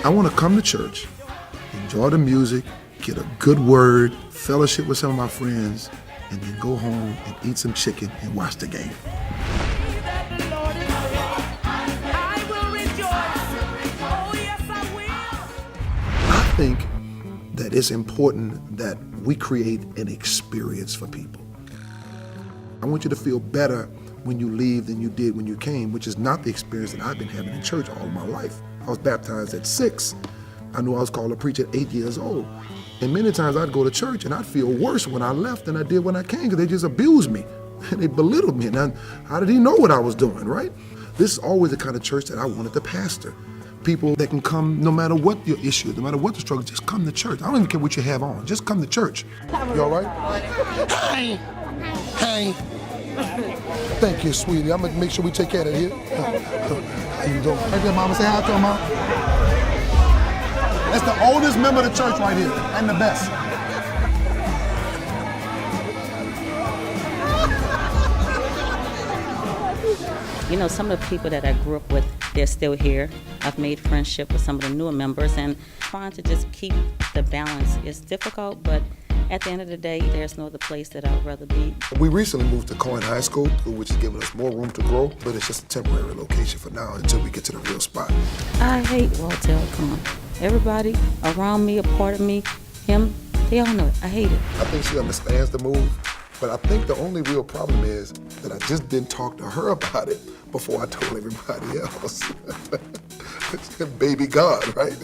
I want to come to church, enjoy the music, get a good word, fellowship with some of my friends, and then go home and eat some chicken and watch the game. I think that it's important that we create an experience for people. I want you to feel better when you leave than you did when you came, which is not the experience that I've been having in church all my life. I was baptized at 6. I knew I was called to preach at 8 years old. And many times I'd go to church and I'd feel worse when I left than I did when I came, because they just abused me. They belittled me. And how did he know what I was doing, right? This is always the kind of church that I wanted to pastor. People that can come no matter what your issue, no matter what the struggle, just come to church. I don't even care what you have on, just come to church. You all right? Hey, hey. Thank you, sweetie. I'm gonna make sure we take care of it here. How you doing? Right there, mama. Say hi to him, mom. That's the oldest member of the church right here, and the best. You know, some of the people that I grew up with, they're still here. I've made friendship with some of the newer members, and trying to just keep the balance is difficult, but at the end of the day, there's no other place that I'd rather be. We recently moved to Coyne High School, which has given us more room to grow, but it's just a temporary location for now until we get to the real spot. I hate Waltel Con. Everybody around me, a part of me, him, they all know it. I hate it. I think she understands the move, but I think the only real problem is that I just didn't talk to her about it before I told everybody else. Baby God, right?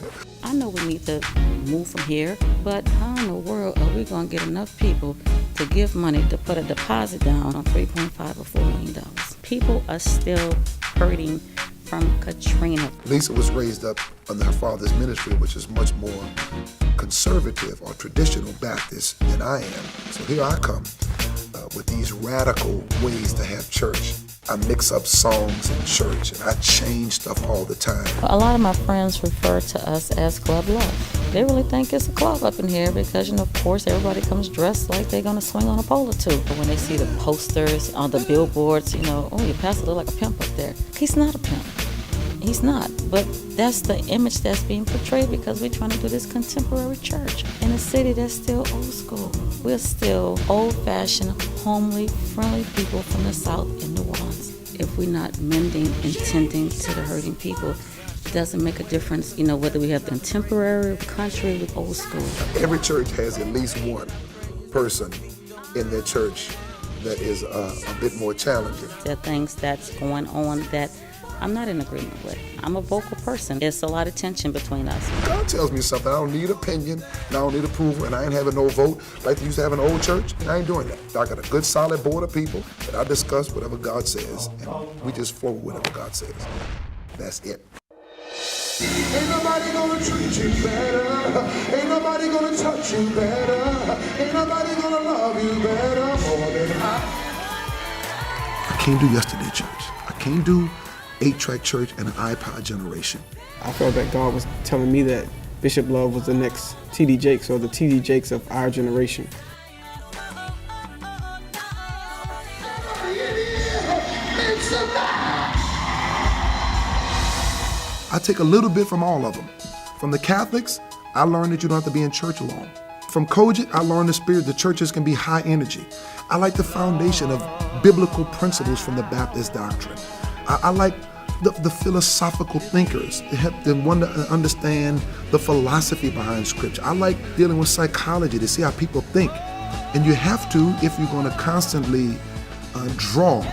I know we need to move from here, but how in the world are we going to get enough people to give money to put a deposit down on $3.5 or $4 million? People are still hurting from Katrina. Lisa was raised up under her father's ministry, which is much more conservative or traditional Baptist than I am. So here I come with these radical ways to have church. I mix up songs in church, and I change stuff all the time. A lot of my friends refer to us as Club Love. They really think it's a club up in here because, you know, of course, everybody comes dressed like they're going to swing on a pole or two. But when they see the posters on the billboards, you know, oh, your pastor look like a pimp up there. He's not a pimp. He's not. But that's the image that's being portrayed because we're trying to do this contemporary church in a city that's still old school. We're still old-fashioned, homely, friendly people from the South in New Orleans. If we're not mending and tending to the hurting people, it doesn't make a difference, you know, whether we have contemporary, country, with old school. Every church has at least one person in their church that is a bit more challenging. There are things that's going on that I'm not in agreement with. I'm a vocal person. There's a lot of tension between us. God tells me something. I don't need opinion, and I don't need approval, and I ain't having no vote like they used to have in the old church. I ain't doing that. I got a good, solid board of people that I discuss whatever God says, and we just flow with whatever God says. That's it. Ain't nobody gonna treat you better. Ain't nobody gonna touch you better. Ain't nobody gonna love you better more than I can't do yesterday church. I can't do 8-track church and an iPod generation. I felt that God was telling me that Bishop Love was the next T.D. Jakes, or the T.D. Jakes of our generation. I take a little bit from all of them. From the Catholics, I learned that you don't have to be in church alone. From Kojic, I learned the spirit that churches can be high energy. I like the foundation of biblical principles from the Baptist doctrine. I like the philosophical thinkers. They have to want to understand the philosophy behind Scripture. I like dealing with psychology to see how people think. And you have to if you're going to constantly draw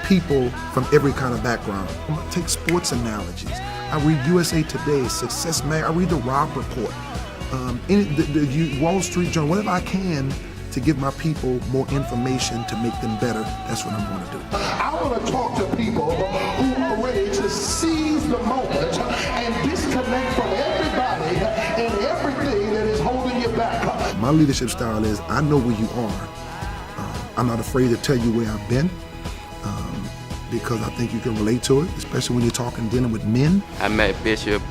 people from every kind of background. I'm going to take sports analogies. I read USA Today, Success Mag. I read the Robb Report, the Wall Street Journal, whatever I can to give my people more information to make them better. That's what I'm going to do. I want to talk to people who are ready to seize the moment and disconnect from everybody and everything that is holding you back. My leadership style is I know where you are. I'm not afraid to tell you where I've been because I think you can relate to it, especially when you're talking, dealing with men. I met Bishop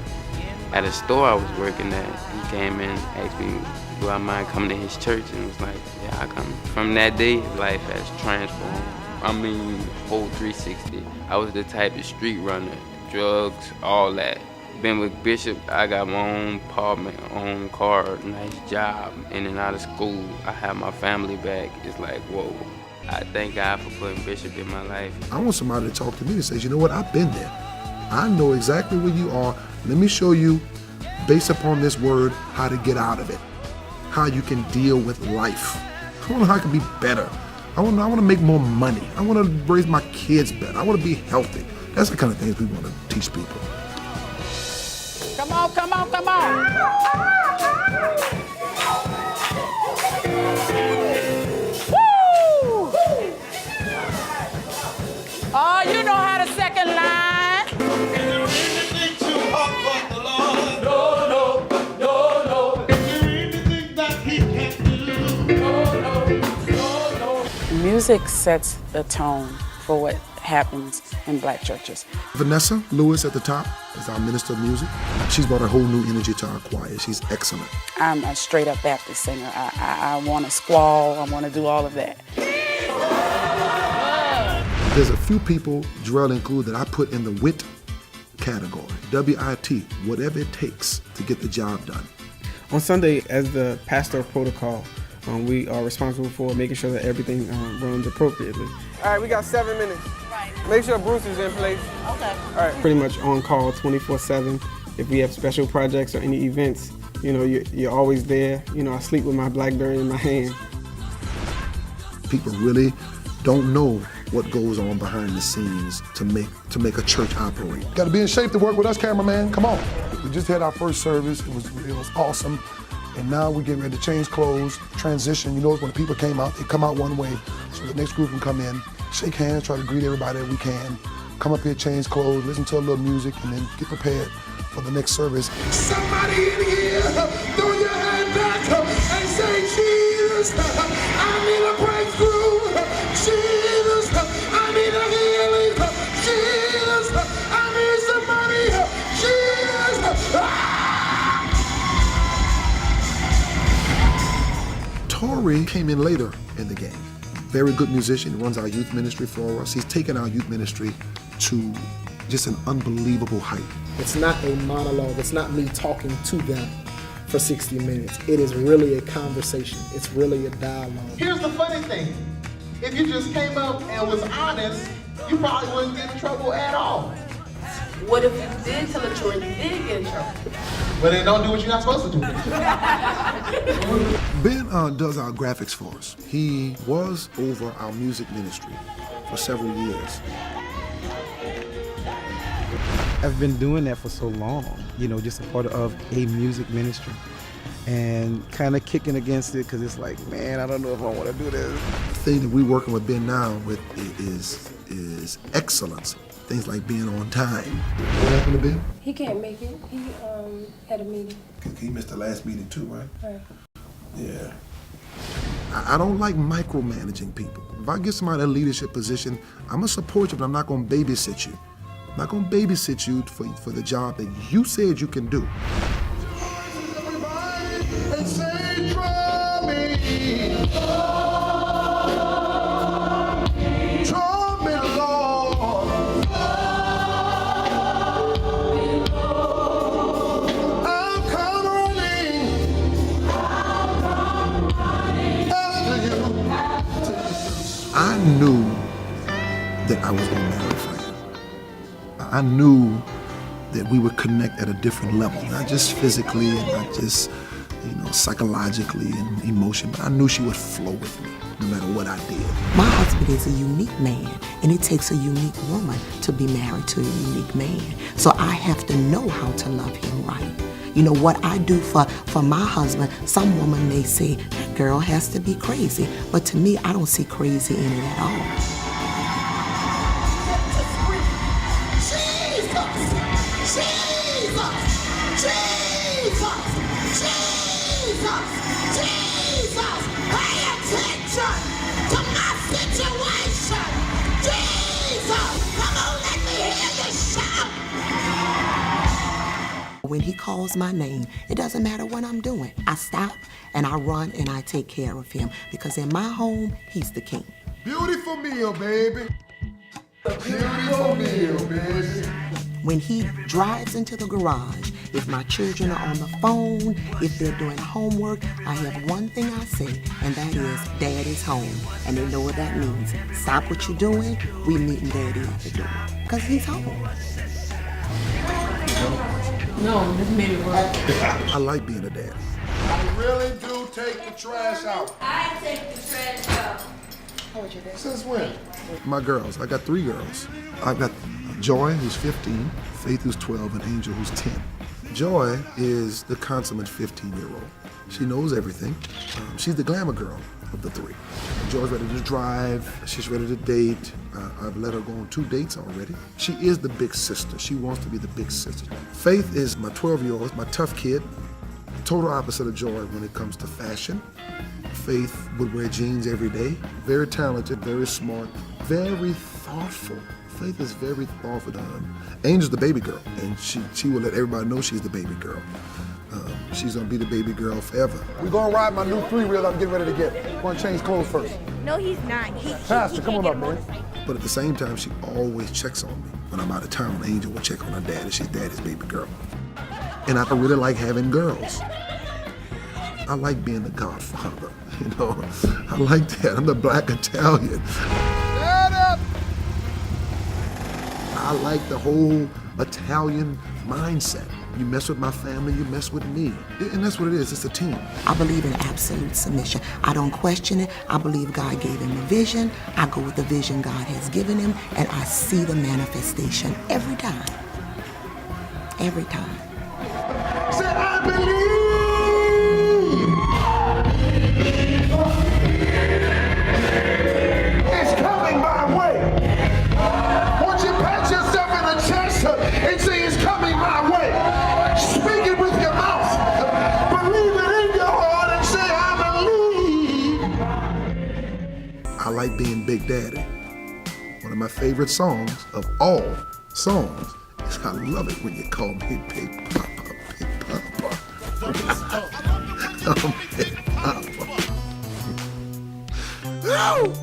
at a store I was working at. He came in, asked me, do I mind coming to his church? And was like, yeah, I come. From that day, his life has transformed. I mean, whole 360. I was the type of street runner, drugs, all that. been with Bishop. I got my own apartment, own car, nice job, in and out of school. I have my family back. It's like, whoa. I thank God for putting Bishop in my life. I want somebody to talk to me and say, you know what, I've been there. I know exactly where you are. Let me show you, based upon this word, how to get out of it, how you can deal with life. I want to know how I can be better. I want to make more money. I want to raise my kids better. I want to be healthy. That's the kind of things we want to teach people. Come on, come on, come on. Woo! Oh, you know how to second line. Anything too hard for the Lord? No, no, no, no. Is there anything that He can't do? No, no, no, no. Music sets the tone for what happens in black churches. Vanessa Lewis at the top is our minister of music. She's brought a whole new energy to our choir. She's excellent. I'm a straight up Baptist singer. I want to squall, I want to do all of that. There's a few people, Jarrell included, that I put in the WIT category. W-I-T, whatever it takes to get the job done. On Sunday, as the pastor of protocol, we are responsible for making sure that everything runs appropriately. All right, we got 7 minutes. Right. Make sure Bruce is in place. Okay. All right. Pretty much on call 24/7. If we have special projects or any events, you know, you're always there. You know, I sleep with my BlackBerry in my hand. People really don't know what goes on behind the scenes to make a church operate. Got to be in shape to work with us, cameraman. Come on. We just had our first service. It was awesome. And now we're getting ready to change clothes, transition. You know, when people came out, they come out one way, so the next group can come in, shake hands, try to greet everybody that we can, come up here, change clothes, listen to a little music, and then get prepared for the next service. Somebody in here, throw your hand back and say, Jesus, I need a breakthrough. Jesus, I need a healing. Jesus, I need some money. Jesus. Tori came in later in the game. Very good musician, runs our youth ministry for us. He's taken our youth ministry to just an unbelievable height. It's not a monologue. It's not me talking to them for 60 minutes. It is really a conversation. It's really a dialogue. Here's the funny thing. If you just came up and was honest, you probably wouldn't get in trouble at all. What if you did tell the truth and you did get in trouble? But then don't do what you're not supposed to do. Ben does our graphics for us. He was over our music ministry for several years. I've been doing that for so long, you know, just a part of a music ministry and kind of kicking against it because it's like, man, I don't know if I want to do this. The thing that we're working with Ben now with is excellence. Things like being on time. What happened to Ben? He can't make it. He had a meeting. He missed the last meeting too, right? Right. Yeah. I don't like micromanaging people. If I get somebody in a leadership position, I'm gonna support you, but I'm not gonna babysit you. I'm not gonna babysit you for the job that you said you can do. And say, draw me. Draw me, Lord. I'll come running after you. I knew that I was gonna marry Fran. I knew that we would connect at a different level, not just physically and not just, you know, psychologically and emotion, but I knew she would flow with me no matter what I did. My husband is a unique man, and it takes a unique woman to be married to a unique man. So I have to know how to love him right. You know, what I do for my husband, some woman may say, that girl has to be crazy. But to me, I don't see crazy in it at all. When he calls my name, it doesn't matter what I'm doing. I stop and I run and I take care of him because in my home, he's the king. Beautiful meal, baby. Beautiful meal, baby. When he drives into the garage, if my children are on the phone, if they're doing homework, I have one thing I say, and that is, Dad is home. And they know what that means. Stop what you're doing, we meeting Daddy at the door. Because he's home. No, this made it work. I like being a dad. I really do take the trash out. I take the trash out. How was your day? Since when? My girls, I got 3 girls. I've got Joy, who's 15, Faith, who's 12, and Angel, who's 10. Joy is the consummate 15-year-old. She knows everything. She's the glamour girl of the 3. Joy's ready to drive. She's ready to date. I've let her go on 2 dates already. She is the big sister. She wants to be the big sister. Faith is my 12-year-old, my tough kid. Total opposite of Joy when it comes to fashion. Faith would wear jeans every day. Very talented, very smart, very thoughtful. Faith is very thoughtful. Angel's the baby girl, and she will let everybody know she's the baby girl. She's gonna be the baby girl forever. We're gonna ride my new 3-wheel I'm getting ready to get. We're gonna change clothes first. No, he's not. Pastor, come on up, man. But at the same time, she always checks on me. When I'm out of town, Angel will check on her dad, and she's daddy's baby girl. And I really like having girls. I like being the godfather, you know. I like that. I'm the black Italian. I like the whole Italian mindset. You mess with my family, you mess with me. And that's what it is, it's a team. I believe in absolute submission. I don't question it. I believe God gave him a vision. I go with the vision God has given him, and I see the manifestation every time. Every time. Say, I believe. It's coming my way. Won't you pat yourself in the chest and say it's coming my way? Speak it with your mouth. Believe it in your heart and say, I believe. I like being Big Daddy. One of my favorite songs of all songs is I love it when you call me Big Papa, Big Papa. Oh, Big Papa. No!